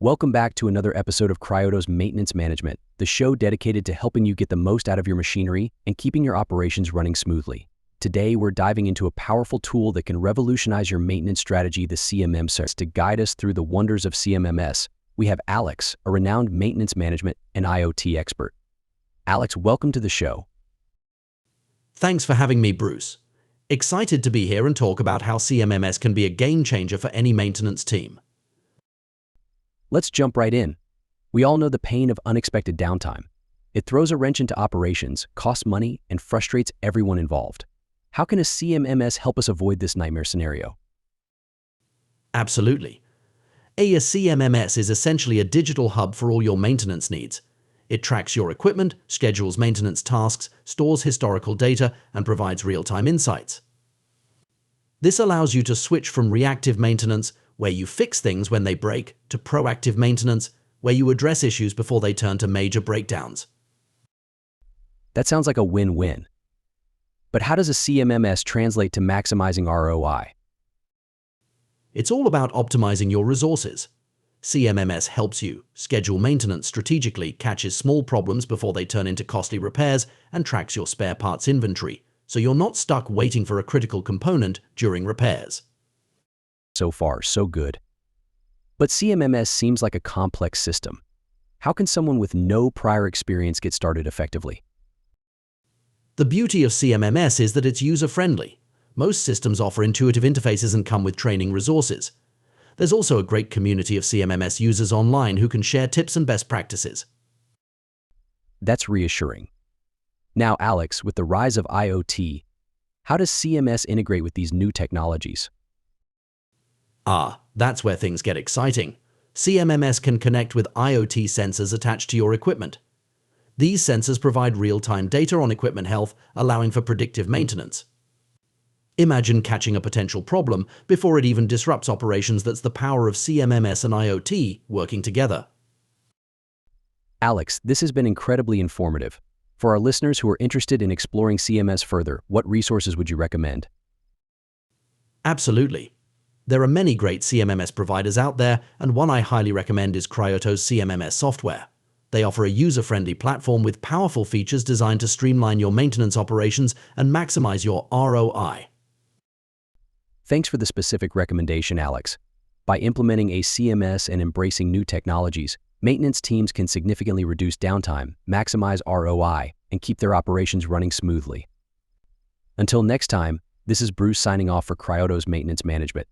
Welcome back to another episode of Cryotos Maintenance Management, the show dedicated to helping you get the most out of your machinery and keeping your operations running smoothly. Today, we're diving into a powerful tool that can revolutionize your maintenance strategy, the CMMS. To guide us through the wonders of CMMS, we have Alex, a renowned maintenance management and IoT expert. Alex, welcome to the show. Thanks for having me, Bruce. Excited to be here and talk about how CMMS can be a game changer for any maintenance team. Let's jump right in. We all know the pain of unexpected downtime. It throws a wrench into operations, costs money, and frustrates everyone involved. How can a CMMS help us avoid this nightmare scenario? Absolutely. A CMMS is essentially a digital hub for all your maintenance needs. It tracks your equipment, schedules maintenance tasks, stores historical data, and provides real-time insights. This allows you to switch from reactive maintenance, where you fix things when they break, to proactive maintenance, where you address issues before they turn to major breakdowns. That sounds like a win-win. But how does a CMMS translate to maximizing ROI? It's all about optimizing your resources. CMMS helps you schedule maintenance strategically, catches small problems before they turn into costly repairs, and tracks your spare parts inventory, so you're not stuck waiting for a critical component during repairs. So far, so good. But CMMS seems like a complex system. How can someone with no prior experience get started effectively? The beauty of CMMS is that it's user-friendly. Most systems offer intuitive interfaces and come with training resources. There's also a great community of CMMS users online who can share tips and best practices. That's reassuring. Now, Alex, with the rise of IoT, how does CMMS integrate with these new technologies? That's where things get exciting. CMMS can connect with IoT sensors attached to your equipment. These sensors provide real-time data on equipment health, allowing for predictive maintenance. Imagine catching a potential problem before it even disrupts operations. That's the power of CMMS and IoT working together. Alex, this has been incredibly informative. For our listeners who are interested in exploring CMMS further, what resources would you recommend? Absolutely. There are many great CMMS providers out there, and one I highly recommend is Cryotos CMMS software. They offer a user-friendly platform with powerful features designed to streamline your maintenance operations and maximize your ROI. Thanks for the specific recommendation, Alex. By implementing a CMMS and embracing new technologies, maintenance teams can significantly reduce downtime, maximize ROI, and keep their operations running smoothly. Until next time, this is Bruce signing off for Cryotos Maintenance Management.